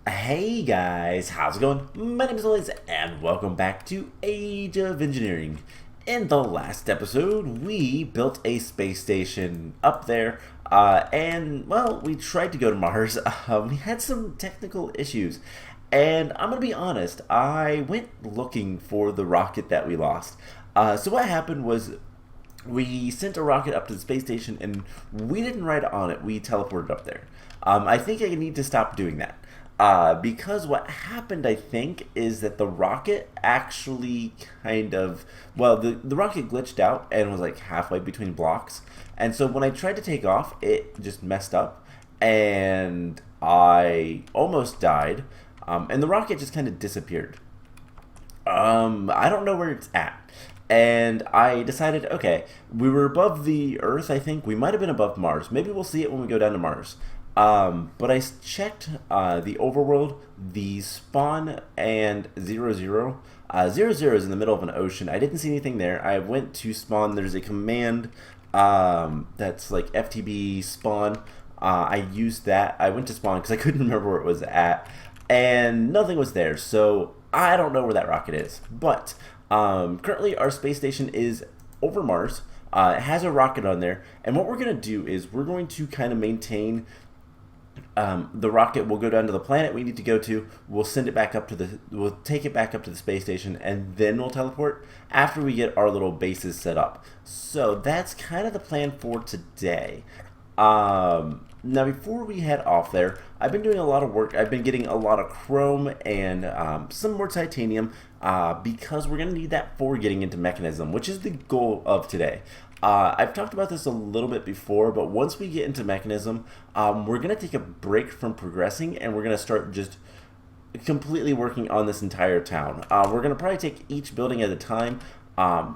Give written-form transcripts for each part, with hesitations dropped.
Hey guys, how's it going? My name is Elias, and welcome back to Age of Engineering. In the last episode, we built a space station up there, and, well, we tried to go to Mars. We had some technical issues, and I'm gonna be honest, I went looking for the rocket that we lost. So what happened was we sent a rocket up to the space station and we didn't ride on it, we teleported up there. I think I need to stop doing that. Because what happened, I think, is that the rocket actually the rocket glitched out and was like halfway between blocks. And so when I tried to take off, it just messed up and I almost died. And the rocket just kind of disappeared. I don't know where it's at. And I decided, okay, we were above the Earth, I think. We might have been above Mars. Maybe we'll see it when we go down to Mars. But I checked the overworld, the spawn, and 00. 00 is in the middle of an ocean. I didn't see anything there. I went to spawn. There's a command that's like FTB spawn. I used that. I went to spawn because I couldn't remember where it was at. And nothing was there. So I don't know where that rocket is. But currently our space station is over Mars. It has a rocket on there. And what we're going to do is we're going to kind of maintain the rocket. Will go down to the planet we need to go to. We'll send it back up to we'll take it back up to the space station, and then we'll teleport after we get our little bases set up. So that's kind of the plan for today. Now before we head off there, I've been doing a lot of work. I've been getting a lot of chrome and some more titanium because we're going to need that for getting into mechanism, which is the goal of today. I've talked about this a little bit before, but once we get into mechanism, we're going to take a break from progressing and we're going to start just completely working on this entire town. We're going to probably take each building at a time.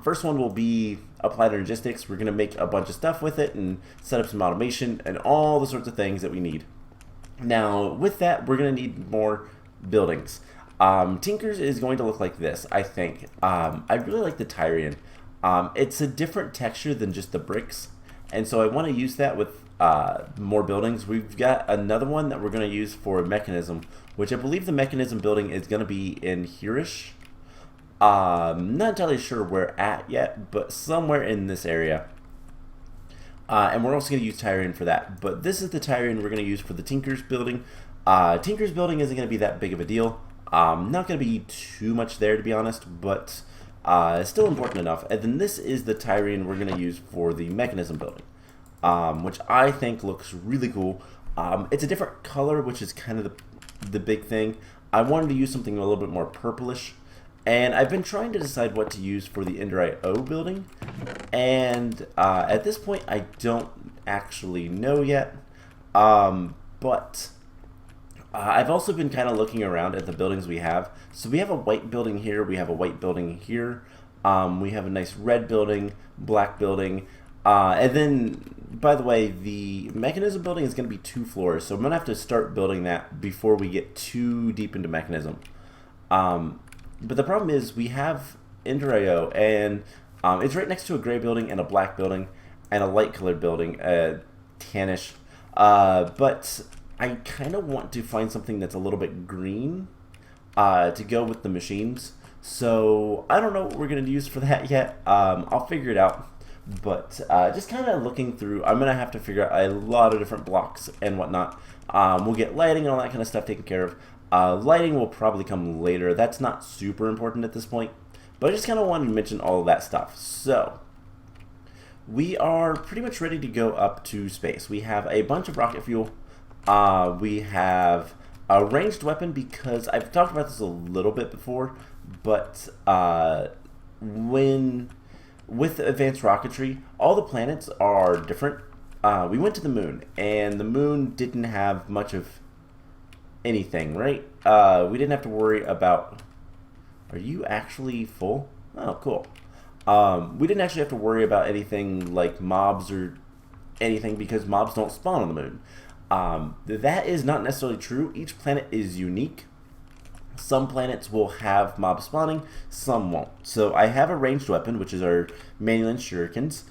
First one will be applied logistics. We're going to make a bunch of stuff with it and set up some automation and all the sorts of things that we need. Now, with that, we're going to need more buildings. Tinker's is going to look like this, I think. I really like the Tyrian. It's a different texture than just the bricks, and so I want to use that with more buildings. We've got another one that we're going to use for a mechanism, which I believe the mechanism building is going to be in here-ish. Not entirely sure where at yet, but somewhere in this area. And we're also going to use Tyrian for that. But this is the Tyrian we're going to use for the Tinker's building. Tinker's building isn't going to be that big of a deal. Not going to be too much there, to be honest, but it's still important enough. And then this is the Tyrian we're going to use for the mechanism building, which I think looks really cool. It's a different color, which is kind of the big thing. I wanted to use something a little bit more purplish. And I've been trying to decide what to use for the Ender IO building, and at this point I don't actually know yet, but I've also been kind of looking around at the buildings we have. So we have a white building here, we have a white building here, we have a nice red building, black building, and then, by the way, the mechanism building is going to be 2 floors, so I'm going to have to start building that before we get too deep into mechanism. But the problem is we have Ender.io, and it's right next to a gray building and a black building and a light colored building, tannish. But I kind of want to find something that's a little bit green to go with the machines. So I don't know what we're going to use for that yet. I'll figure it out. But just kind of looking through, I'm going to have to figure out a lot of different blocks and whatnot. We'll get lighting and all that kind of stuff taken care of. Lighting will probably come later. That's not super important at this point, but I just kind of wanted to mention all of that stuff. So we are pretty much ready to go up to space. We have a bunch of rocket fuel. We have a ranged weapon because I've talked about this a little bit before, but with advanced rocketry, all the planets are different. We went to the moon, and the moon didn't have much of anything, right? We didn't have to worry about... Are you actually full? Oh, cool. We didn't actually have to worry about anything like mobs or anything because mobs don't spawn on the moon. That is not necessarily true. Each planet is unique. Some planets will have mob spawning, some won't. So I have a ranged weapon, which is our manual shurikens.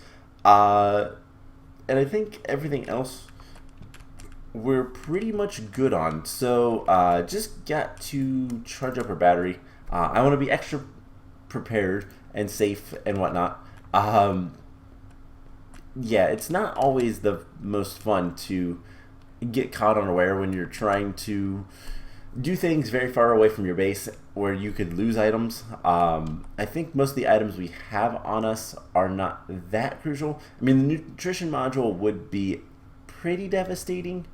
And I think everything else we're pretty much good on. So just got to charge up our battery. I want to be extra prepared and safe and whatnot. Yeah, it's not always the most fun to get caught unaware when you're trying to do things very far away from your base where you could lose items. I think most of the items we have on us are not that crucial. I mean, the nutrition module would be pretty devastating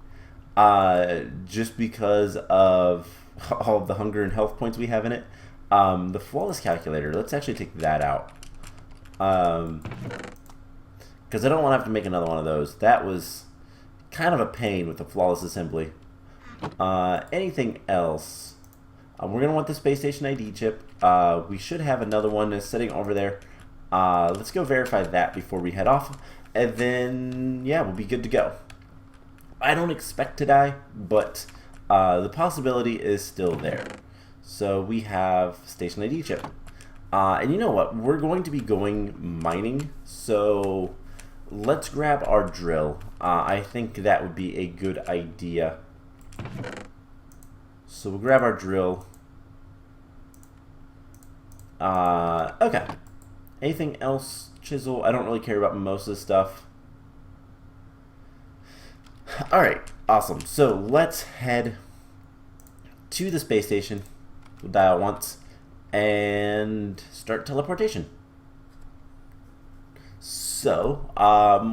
just because of all of the hunger and health points we have in it. The flawless calculator, let's actually take that out. Because I don't want to have to make another one of those. That was kind of a pain with the flawless assembly. Anything else? We're going to want the space station ID chip. We should have another one that's sitting over there. Let's go verify that before we head off. And then, yeah, we'll be good to go. I don't expect to die, but the possibility is still there. So we have station ID chip. And you know what? We're going to be going mining, so let's grab our drill. I think that would be a good idea. So we'll grab our drill. Okay. Anything else? Chisel. I don't really care about most of this stuff. Alright, awesome. So let's head to the space station. We'll dial once and start teleportation. So,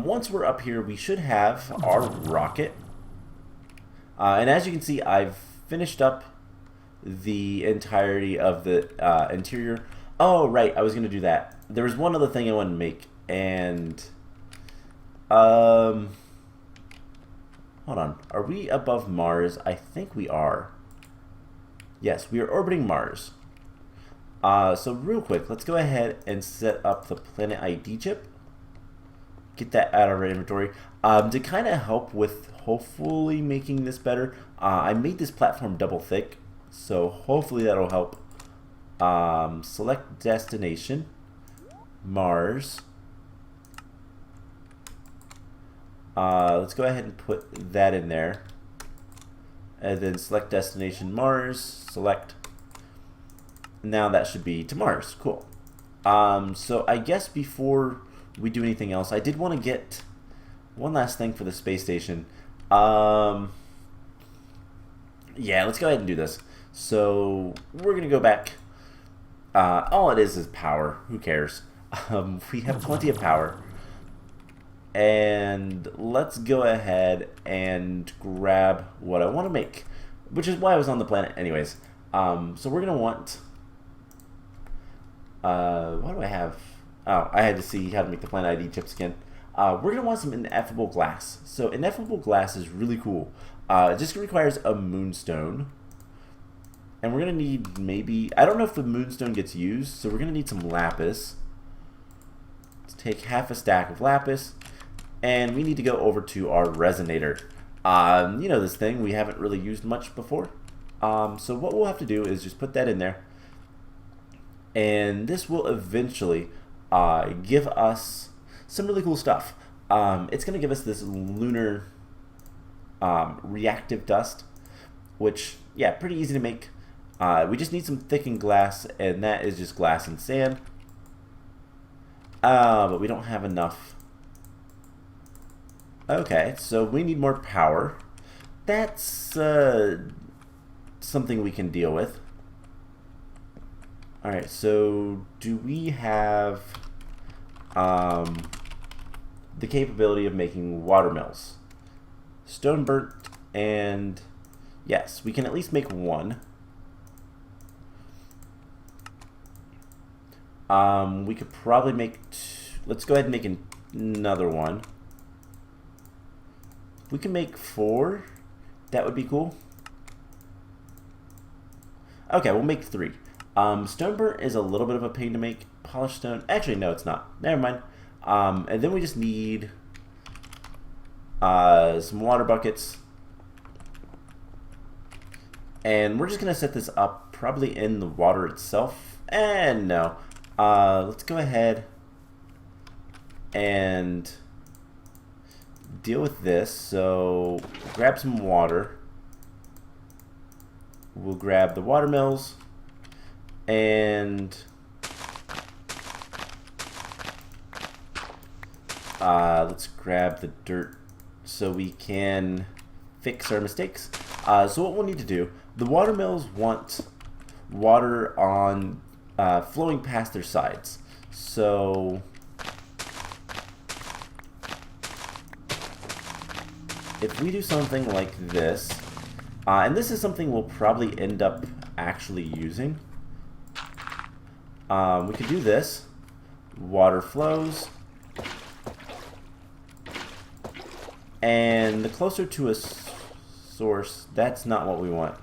once we're up here, we should have our rocket. And as you can see, I've finished up the entirety of the interior. Oh, right, I was going to do that. There was one other thing I wanted to make, and hold on. Are we above Mars? I think we are. Yes, we are orbiting Mars. So real quick, let's go ahead and set up the Planet ID chip. Get that out of our inventory. To kind of help with hopefully making this better, I made this platform double thick, so hopefully that'll help. Select destination, Mars. Let's go ahead and put that in there. And then select destination Mars, select. Now that should be to Mars. Cool. So I guess before we do anything else, I did want to get one last thing for the space station. Yeah, let's go ahead and do this. So we're going to go back. All it is power. Who cares? We have plenty of power. And let's go ahead and grab what I want to make, which is why I was on the planet anyways. So we're going to want... what do I have? Oh, I had to see how to make the Planet ID chips again. We're going to want some ineffable glass. So ineffable glass is really cool. It just requires a moonstone. And we're going to need maybe... I don't know if the moonstone gets used, so we're going to need some lapis. Let's take half a stack of lapis. And we need to go over to our resonator. You know this thing we haven't really used much before. So what we'll have to do is just put that in there. And this will eventually give us some really cool stuff. It's going to give us this lunar reactive dust, which, yeah, pretty easy to make. We just need some thickened glass, and that is just glass and sand. But we don't have enough. Okay, so we need more power. That's something we can deal with. Alright, so do we have the capability of making water mills? Stone burnt, and yes, we can at least make one. We could probably make... let's go ahead and make another one. If we can make 4, that would be cool. Okay, we'll make 3. Stone burnt is a little bit of a pain to make. Polished stone... actually, no, it's not. Never mind. And then we just need some water buckets. And we're just going to set this up probably in the water itself. And no. Let's go ahead and deal with this. So grab some water. We'll grab the watermills and let's grab the dirt so we can fix our mistakes. So what we'll need to do, the watermills want water on flowing past their sides. So if we do something like this, and this is something we'll probably end up actually using, we could do this. Water flows, and the closer to a source, that's not what we want.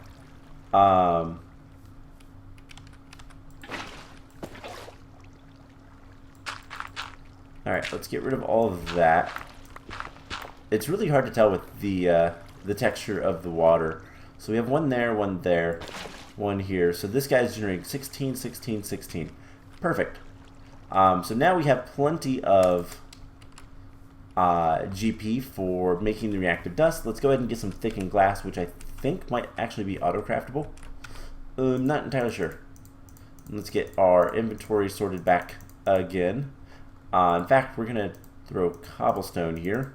Alright, let's get rid of all of that. It's really hard to tell with the texture of the water. So we have one there, one here. So this guy's generating 16, 16, 16. Perfect. So now we have plenty of GP for making the reactive dust. Let's go ahead and get some thickened glass, which I think might actually be auto-craftable. I'm not entirely sure. Let's get our inventory sorted back again. In fact, we're going to throw cobblestone here.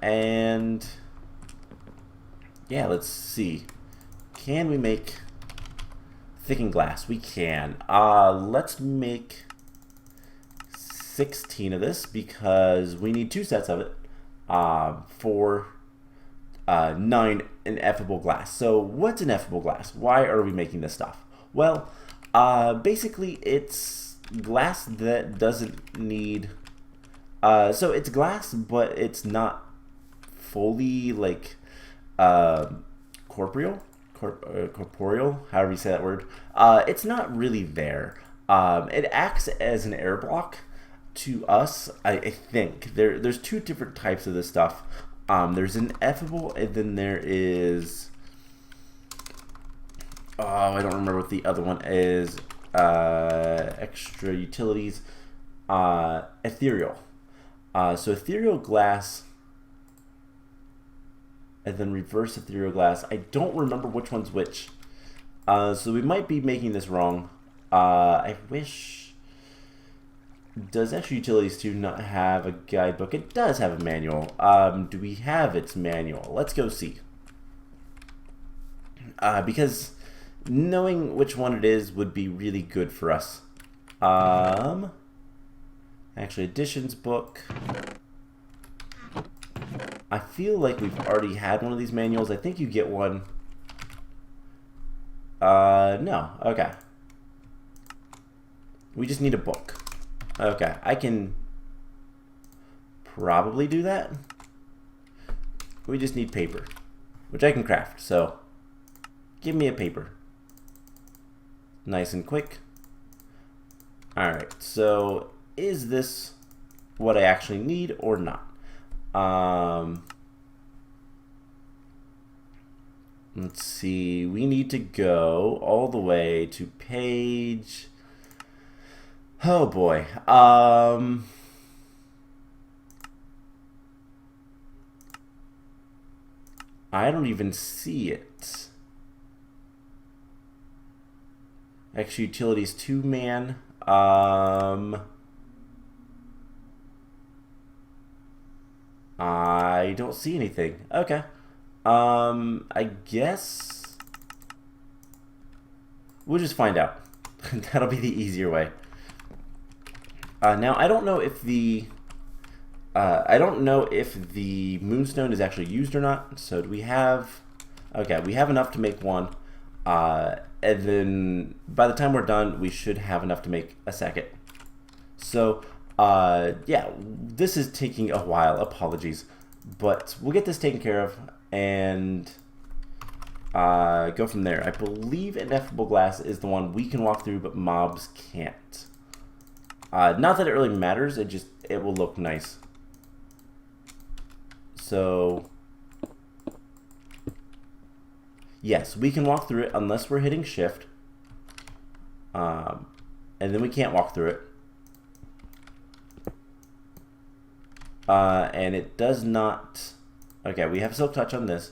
And yeah, let's see. Can we make thickened glass? We can. Let's make 16 of this because we need 2 sets of it for 9 ineffable glass. So what's ineffable glass? Why are we making this stuff? Well, basically it's glass that doesn't need so it's glass, but it's not fully like corporeal, however you say that word. It's not really there. It acts as an air block to us. I think there's 2 different types of this stuff. There's ineffable, and then there is I don't remember what the other one is. Extra utilities. Ethereal. So ethereal glass, and then reverse ethereal glass. I don't remember which one's which. So we might be making this wrong. I wish. Does extra utilities 2 not have a guidebook? It does have a manual. Do we have its manual? Let's go see. Because knowing which one it is would be really good for us. Actually, additions book. I feel like we've already had one of these manuals. I think you get one. No. Okay. We just need a book. Okay, I can probably do that. We just need paper, which I can craft. So, give me a paper. Nice and quick. Alright, so is this what I actually need or not? Let's see. We need to go all the way to page... Oh boy. I don't even see it. Extra utilities 2-man. I don't see anything. Okay. I guess we'll just find out. That'll be the easier way. Now I don't know if the moonstone is actually used or not. So do we have? Okay, we have enough to make one, and then by the time we're done, we should have enough to make a second. So yeah, this is taking a while. Apologies, but we'll get this taken care of and go from there. I believe ineffable glass is the one we can walk through, but mobs can't. Not that it really matters, it will look nice. So, yes, we can walk through it unless we're hitting shift. And then we can't walk through it. And it does not... Okay, we have silk touch on this.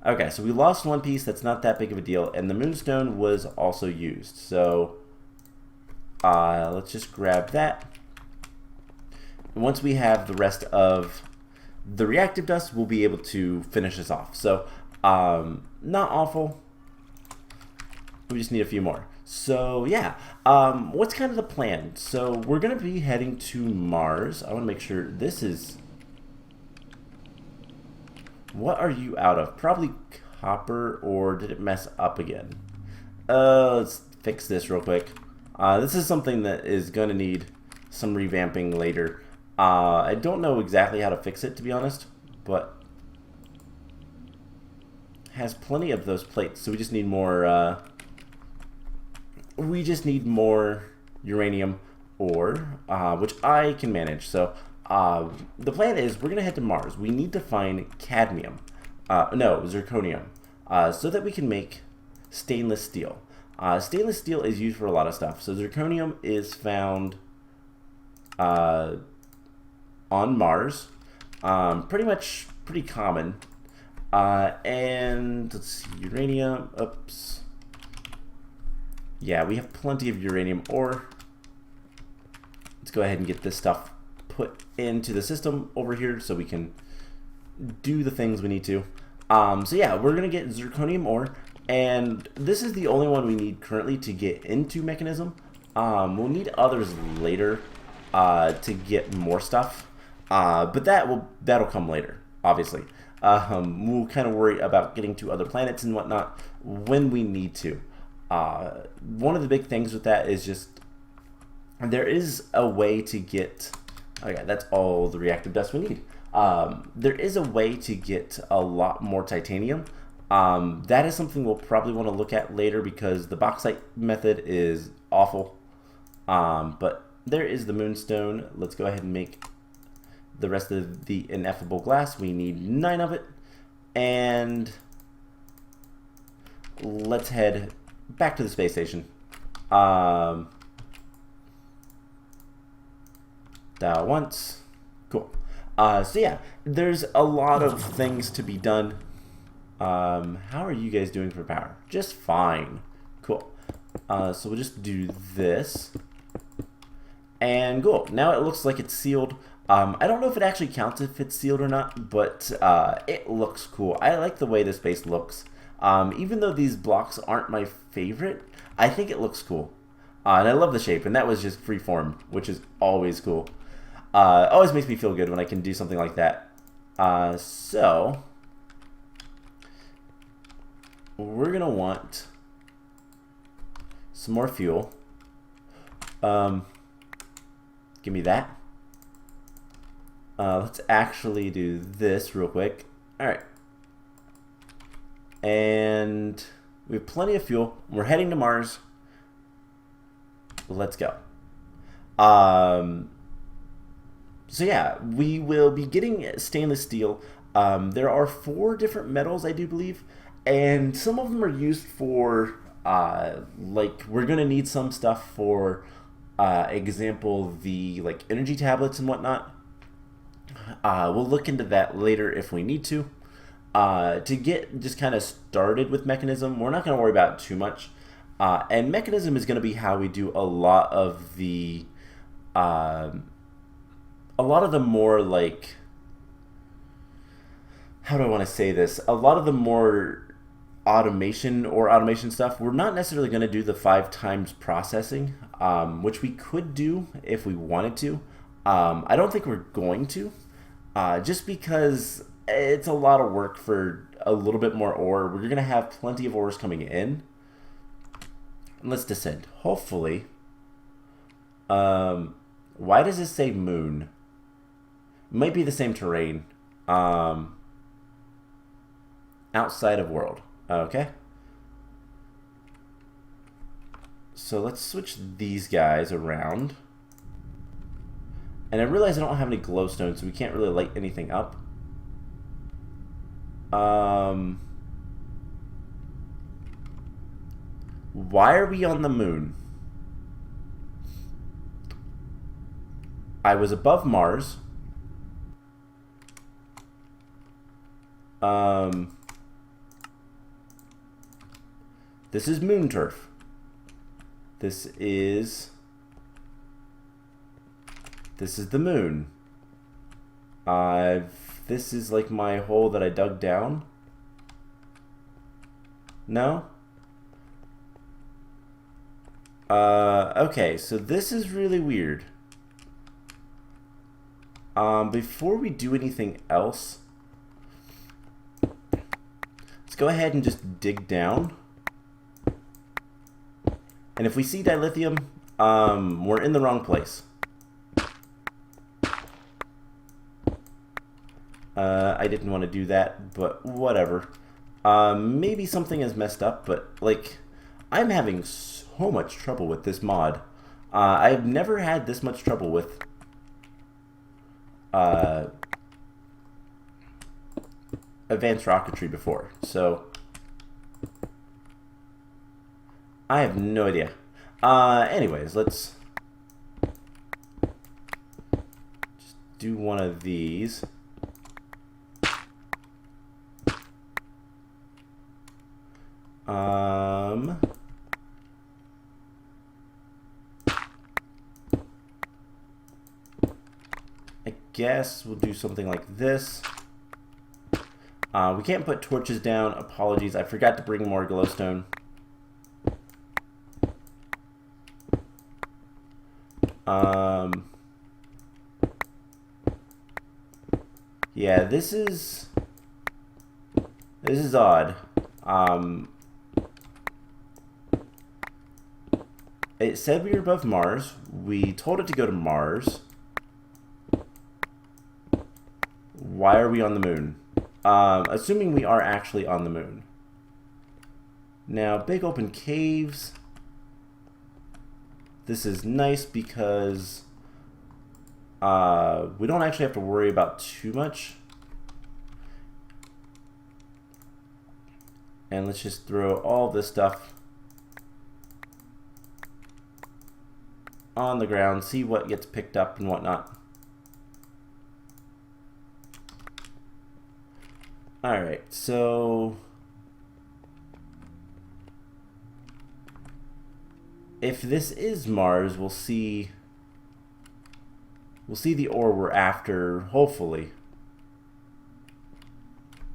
Okay, so we lost one piece. That's not that big of a deal. And the moonstone was also used. So let's just grab that. Once we have the rest of the reactive dust, we'll be able to finish this off. So not awful. We just need a few more. So yeah, what's kind of the plan? So we're going to be heading to Mars. I want to make sure this is... What are you out of? Probably copper, or did it mess up again? Let's fix this real quick. This is something that is going to need some revamping later. I don't know exactly how to fix it, to be honest, but has plenty of those plates, so we just need more... we just need more uranium ore, which I can manage. So the plan is we're going to head to Mars. We need to find cadmium, no, zirconium, so that we can make stainless steel. Stainless steel is used for a lot of stuff. So zirconium is found on Mars, pretty common. And let's see, uranium, oops. Yeah, we have plenty of uranium ore. Let's go ahead and get this stuff put into the system over here so we can do the things we need to. So yeah, we're going to get zirconium ore, and this is the only one we need currently to get into mechanism. We'll need others later to get more stuff, but that'll come later, obviously. We'll kind of worry about getting to other planets and whatnot when we need to. One of the big things with that is just there is a way to get... Okay, that's all the reactive dust we need. There is a way to get a lot more titanium. That is something we'll probably want to look at later because the bauxite method is awful. But there is the moonstone. Let's go ahead and make the rest of the ineffable glass. We need 9 of it. And let's head back to the space station. Dial once. Cool. So yeah, there's a lot of things to be done. How are you guys doing for power? Just fine. Cool. So we'll just do this. And cool. Now it looks like it's sealed. I don't know if it actually counts if it's sealed or not, but it looks cool. I like the way this base looks. Even though these blocks aren't my favorite, I think it looks cool. And I love the shape, and that was just freeform, which is always cool. Always makes me feel good when I can do something like that. So we're gonna want some more fuel. Give me that. Let's actually do this real quick. Alright. And we have plenty of fuel. We're heading to Mars. Let's go. So yeah, we will be getting stainless steel. There are 4 different metals, I do believe, and some of them are used for, like, we're gonna need some stuff for, example, the energy tablets and whatnot. We'll look into that later if we need to. To get just kind of started with mechanism, we're not gonna worry about it too much. And mechanism is gonna be how we do a lot of the more, like, how do I want to say this? A lot of the more automation stuff, we're not necessarily going to do the 5 times processing, which we could do if we wanted to. I don't think we're going to, just because it's a lot of work for a little bit more ore. We're going to have plenty of ores coming in. Let's descend. Hopefully. Why does this say moon? Might be the same terrain. Outside of world. Okay. So let's switch these guys around. And I realize I don't have any glowstone, so we can't really light anything up. Why are we on the moon? I was above Mars. This is moon turf. This is the moon. This is like my hole that I dug down. No? Okay, so this is really weird. Before we do anything else, let's go ahead and just dig down. And if we see dilithium, we're in the wrong place. I didn't want to do that, but whatever. Maybe something is messed up, but like, I'm having so much trouble with this mod. I've never had this much trouble with advanced rocketry before, so I have no idea. Anyways, let's just do one of these. I guess we'll do something like this. We can't put torches down. Apologies, I forgot to bring more glowstone. Yeah, this is odd. It said we were above Mars. We told it to go to Mars. Why are we on the moon? Assuming we are actually on the moon. Now, big open caves. This is nice because we don't actually have to worry about too much. And let's just throw all this stuff on the ground, see what gets picked up and whatnot. Alright, so if this is Mars, we'll see the ore we're after, hopefully.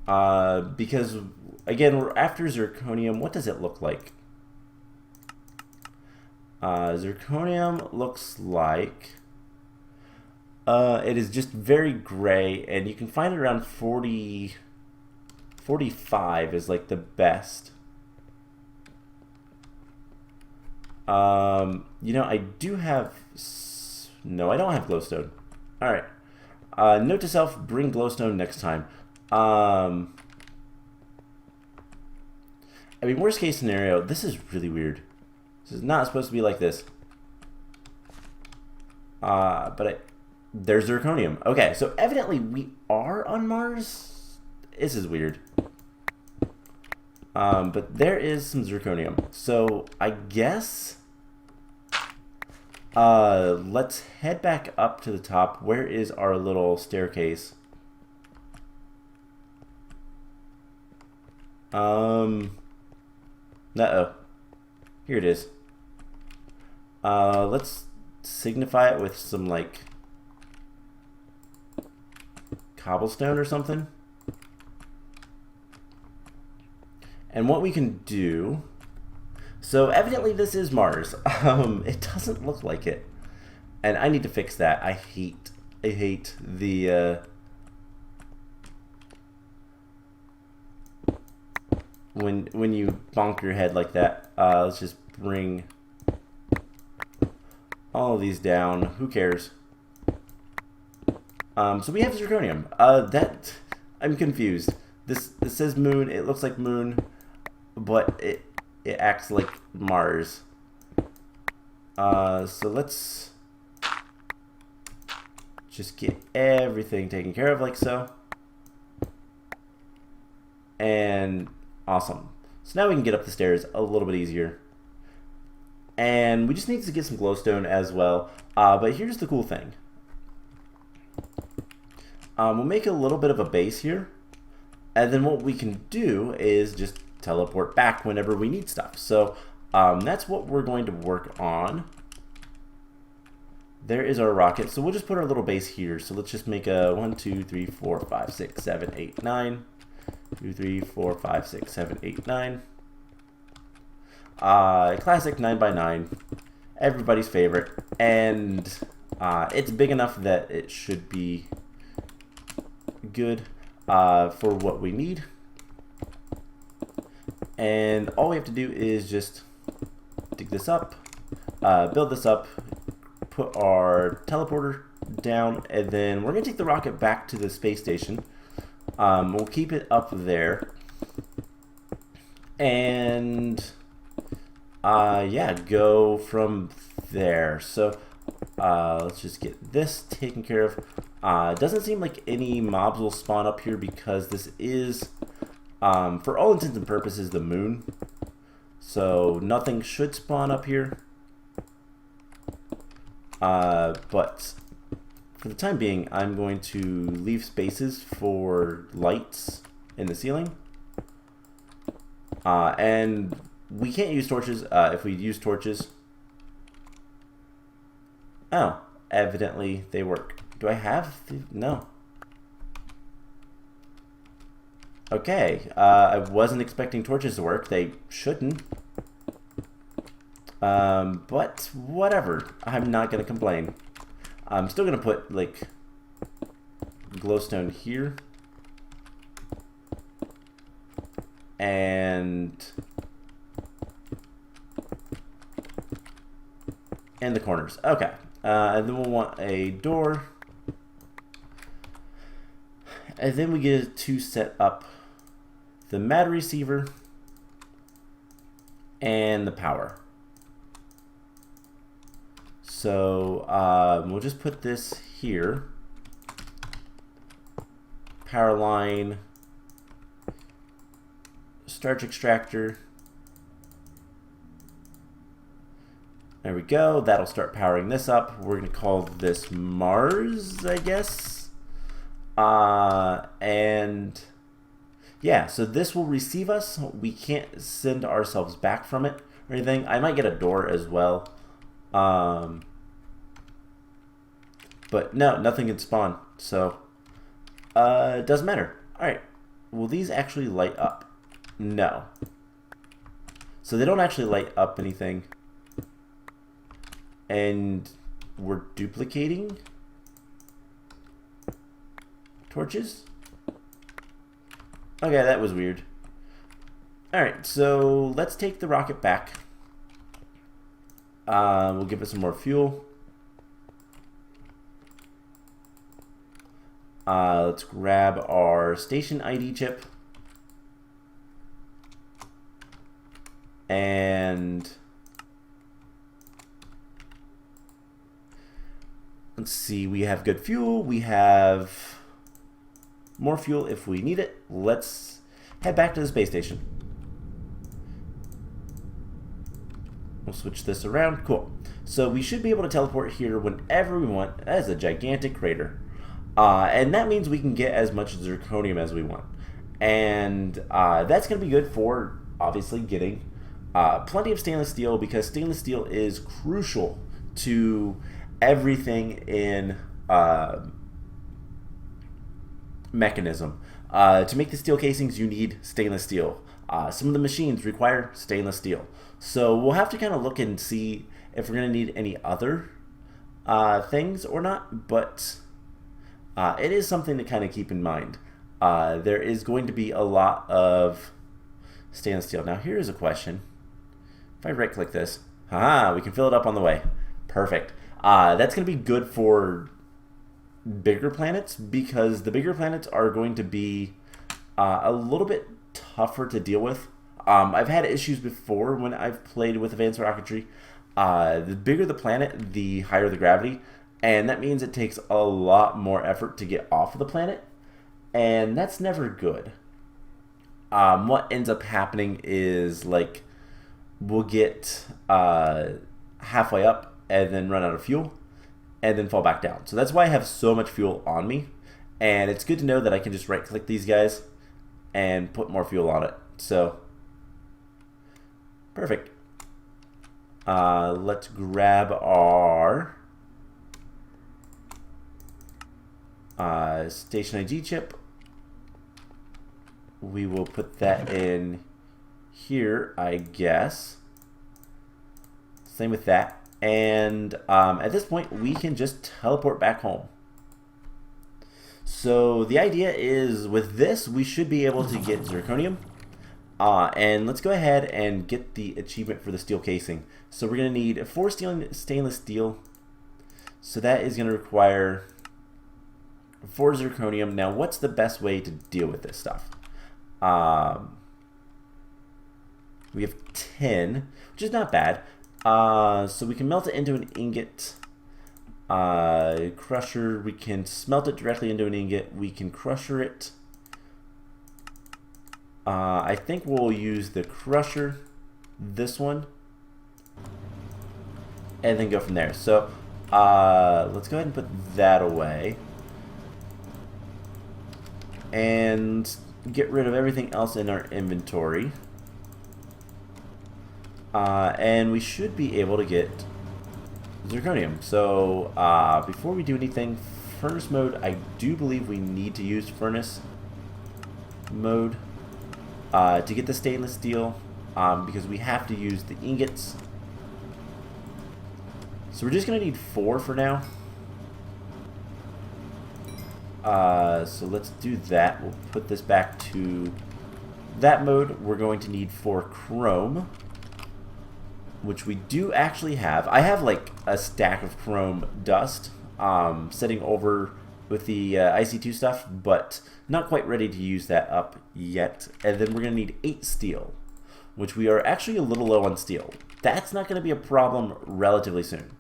Because again, we're after zirconium. What does it look like? Zirconium looks like it is just very gray, and you can find it around 45 is like the best. You know, I do have... No, I don't have glowstone. Alright. Note to self, bring glowstone next time. I mean, worst case scenario, this is really weird. This is not supposed to be like this. There's zirconium. Okay, so evidently we are on Mars. This is weird. But there is some zirconium. So I guess let's head back up to the top. Where is our little staircase? Uh-oh. Here it is. Let's signify it with some, like, cobblestone or something. And what we can do... So, evidently this is Mars. It doesn't look like it. And I need to fix that. I hate the... When you bonk your head like that. Let's just bring all of these down. Who cares? So we have zirconium. I'm confused. This says moon. It looks like moon, but it acts like Mars. So let's just get everything taken care of like so. And awesome. So now we can get up the stairs a little bit easier. And we just need to get some glowstone as well. But here's the cool thing. We'll make a little bit of a base here. And then what we can do is just teleport back whenever we need stuff. So that's what we're going to work on. There is our rocket. So we'll just put our little base here. So let's just make a 1, 2, 3, 4, 5, 6, 7, 8, 9. 2, 3, 4, 5, 6, 7, 8, 9. Classic 9x9. Everybody's favorite. And it's big enough that it should be good for what we need. And all we have to do is just dig this up, build this up, put our teleporter down, and then we're going to take the rocket back to the space station. We'll keep it up there. And yeah, go from there. So let's just get this taken care of. It doesn't seem like any mobs will spawn up here because this is, for all intents and purposes, the moon. So nothing should spawn up here. But for the time being, I'm going to leave spaces for lights in the ceiling. And we can't use torches. If we use torches... Oh, evidently they work. Do I have... No. Okay, I wasn't expecting torches to work. They shouldn't. But whatever. I'm not going to complain. I'm still going to put, like, glowstone here. And in the corners. Okay. And then we'll want a door. And then we get to set up the matter receiver and the power. So we'll just put this here. Power line, starch extractor. There we go. That'll start powering this up. We're going to call this Mars, I guess. And yeah, so this will receive us. We can't send ourselves back from it or anything. I might get a door as well. But no, nothing can spawn. So it doesn't matter. All right. Will these actually light up? No. So they don't actually light up anything. And we're duplicating torches? Okay, that was weird. Alright, so let's take the rocket back. We'll give it some more fuel. Let's grab our station ID chip. And let's see, we have good fuel. We have more fuel if we need it. Let's head back to the space station. We'll switch this around. Cool. So we should be able to teleport here whenever we want. That is a gigantic crater. And that means we can get as much zirconium as we want. And that's going to be good for, obviously, getting plenty of stainless steel, because stainless steel is crucial to everything in mechanism. To make the steel casings, you need stainless steel. Some of the machines require stainless steel. So we'll have to kind of look and see if we're going to need any other things or not, but it is something to kind of keep in mind. There is going to be a lot of stainless steel. Now here's a question. If I right click this, we can fill it up on the way. Perfect. That's going to be good for bigger planets, because the bigger planets are going to be a little bit tougher to deal with. I've had issues before when I've played with advanced rocketry. The bigger the planet, the higher the gravity, and that means it takes a lot more effort to get off of the planet, and that's never good. What ends up happening is, like, we'll get halfway up and then run out of fuel and then fall back down. So that's why I have so much fuel on me, And it's good to know that I can just right click these guys and put more fuel on it. So perfect. Let's grab our station ID chip. We will put that in here, I guess. Same with that. And at this point, we can just teleport back home. So the idea is with this, we should be able to get zirconium. And let's go ahead and get the achievement for the steel casing. So we're going to need 4 stainless steel. So that is going to require 4 zirconium. Now, what's the best way to deal with this stuff? We have 10, which is not bad. So we can melt it into an ingot. Crusher, we can smelt it directly into an ingot. We can crusher it. I think we'll use the crusher, this one, and then go from there. So let's go ahead and put that away and get rid of everything else in our inventory. And we should be able to get zirconium. So before we do anything, furnace mode, I do believe we need to use furnace mode to get the stainless steel, because we have to use the ingots. So we're just going to need 4 for now. So let's do that. We'll put this back to that mode. We're going to need 4 chrome, which we do actually have. I have like a stack of chrome dust sitting over with the IC2 stuff, but not quite ready to use that up yet. And then we're going to need 8 steel, which we are actually a little low on steel. That's not going to be a problem relatively soon.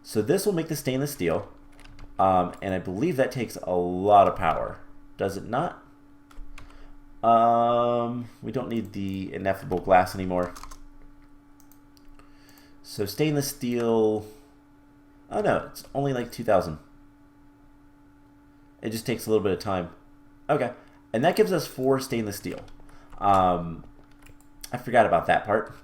So this will make the stainless steel, and I believe that takes a lot of power. Does it not? We don't need the ineffable glass anymore. So stainless steel, oh no, it's only like 2,000. It just takes a little bit of time. Okay, and that gives us 4 stainless steel. I forgot about that part.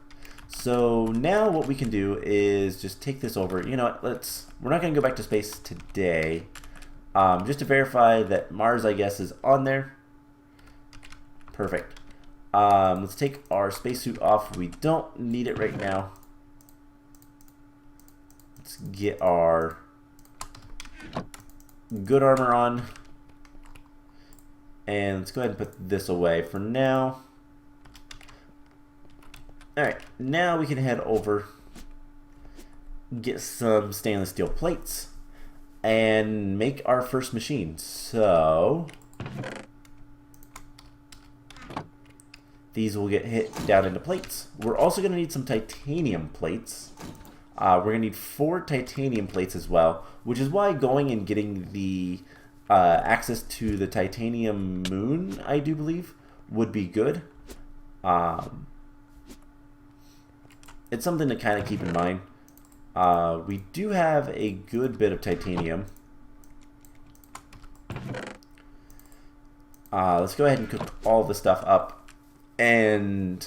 So now what we can do is just take this over. You know what, we're not going to go back to space today. Just to verify that Mars, I guess, is on there. Perfect. Let's take our spacesuit off. We don't need it right now. Let's get our good armor on. And let's go ahead and put this away for now. Alright, now we can head over, get some stainless steel plates, and make our first machine. So these will get hit down into plates. We're also going to need some titanium plates. We're going to need 4 titanium plates as well, which is why going and getting the access to the titanium moon, I do believe, would be good. It's something to kind of keep in mind. We do have a good bit of titanium. Let's go ahead and cook all this stuff up, and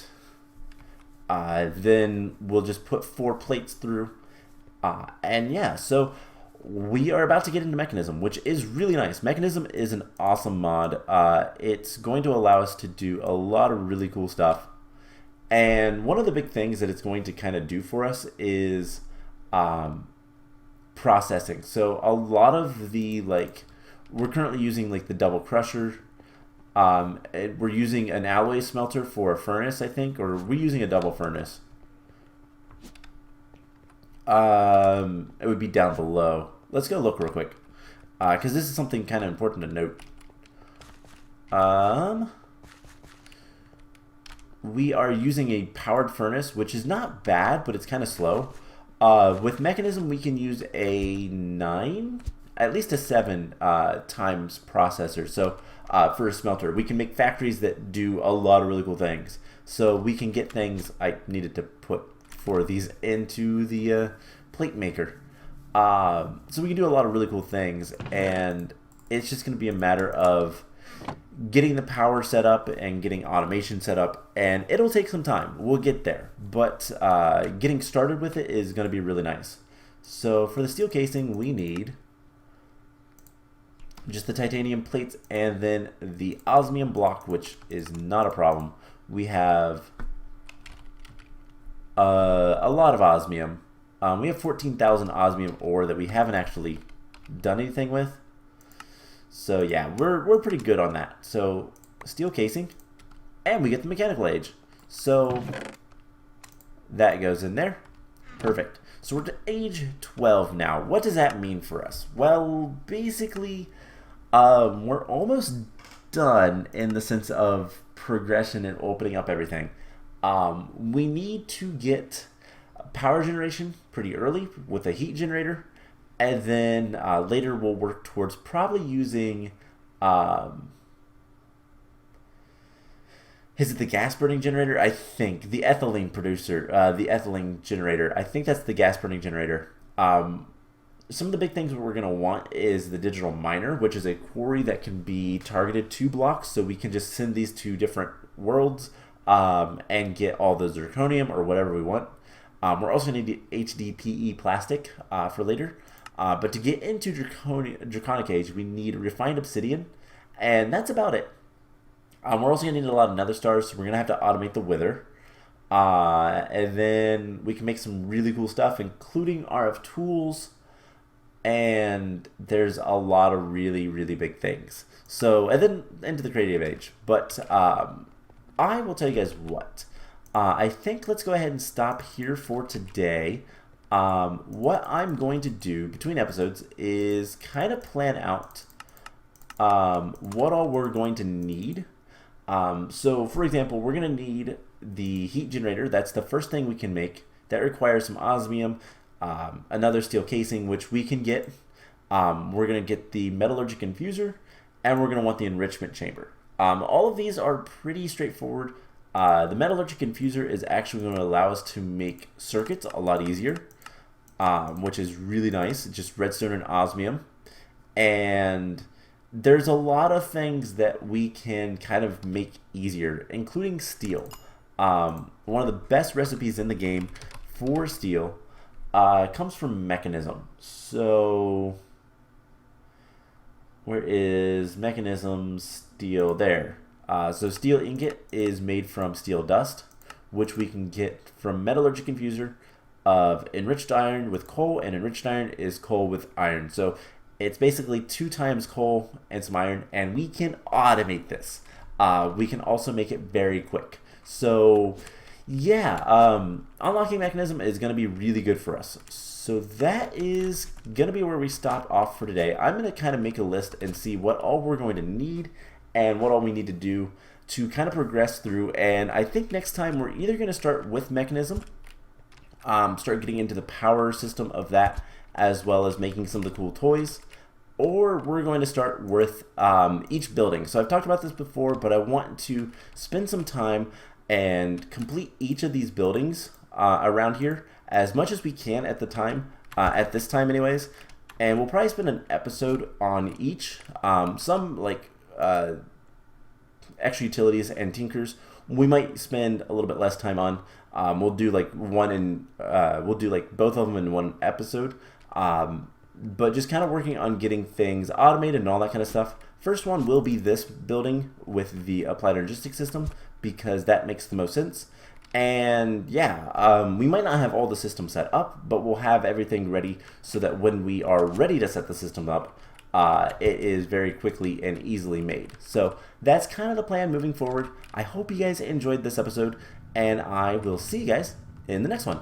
then we'll just put 4 plates through. And yeah, so we are about to get into Mechanism, which is really nice. Mechanism is an awesome mod. It's going to allow us to do a lot of really cool stuff. And one of the big things that it's going to kind of do for us is processing. So a lot of the, we're currently using like the double crusher. We're using an alloy smelter for a furnace, I think, or we're using a double furnace. It would be down below. Let's go look real quick, because this is something kind of important to note. We are using a powered furnace, which is not bad, but it's kind of slow. With Mechanism, we can use a 9, at least a 7 times processor. So for a smelter, we can make factories that do a lot of really cool things. So we can get things. I needed to put 4 of these into the plate maker. So we can do a lot of really cool things, and It's just going to be a matter of getting the power set up and getting automation set up, and it'll take some time. We'll get there, but getting started with it is going to be really nice. So for the steel casing, we need just the titanium plates and then the osmium block, which is not a problem. We have a lot of osmium. We have 14,000 osmium ore that we haven't actually done anything with. So yeah, we're pretty good on that. So steel casing, and we get the mechanical age. So that goes in there. Perfect. So we're to age 12 now. What does that mean for us? Well, basically, we're almost done in the sense of progression and opening up everything. We need to get power generation pretty early with a heat generator. And then later we'll work towards probably using, is it the gas burning generator? I think the ethylene producer, the ethylene generator. I think that's the gas burning generator. Some of the big things we're going to want is the digital miner, which is a quarry that can be targeted to blocks. So we can just send these to different worlds and get all the zirconium or whatever we want. We're also going to need HDPE plastic for later. But to get into Draconic Age, we need refined obsidian, and that's about it. We're also going to need a lot of nether stars, so we're going to have to automate the wither. And then we can make some really cool stuff, including RF tools, and there's a lot of really, really big things. So, and then into the Creative Age. But I will tell you guys what. I think let's go ahead and stop here for today. What I'm going to do between episodes is kind of plan out what all we're going to need. So, for example, we're going to need the heat generator. That's the first thing we can make. That requires some osmium, another steel casing, which we can get. We're going to get the metallurgic infuser, and we're going to want the enrichment chamber. All of these are pretty straightforward. The metallurgic infuser is actually going to allow us to make circuits a lot easier. Which is really nice. It's just redstone and osmium. And there's a lot of things that we can kind of make easier, including steel. One of the best recipes in the game for steel comes from Mechanism. So, where is Mechanism steel? There. So steel ingot is made from steel dust, which we can get from metallurgic infuser of enriched iron with coal, and enriched iron is coal with iron. So it's basically 2 times coal and some iron, and we can automate this. We can also make it very quick. So yeah, unlocking Mechanism is going to be really good for us. So that is going to be where we stop off for today. I'm going to kind of make a list and see what all we're going to need and what all we need to do to kind of progress through. And I think next time we're either going to start with Mechanism, start getting into the power system of that, as well as making some of the cool toys, or we're going to start with each building. So I've talked about this before, but I want to spend some time and complete each of these buildings around here as much as we can at the time, at this time anyways, and we'll probably spend an episode on each. Some like extra utilities and tinkers we might spend a little bit less time on. We'll do like we'll do like both of them in one episode. But just kind of working on getting things automated and all that kind of stuff. First one will be this building with the applied logistics system, because that makes the most sense. And yeah, we might not have all the systems set up, but we'll have everything ready so that when we are ready to set the system up, it is very quickly and easily made. So that's kind of the plan moving forward. I hope you guys enjoyed this episode, and I will see you guys in the next one.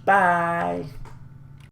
Bye!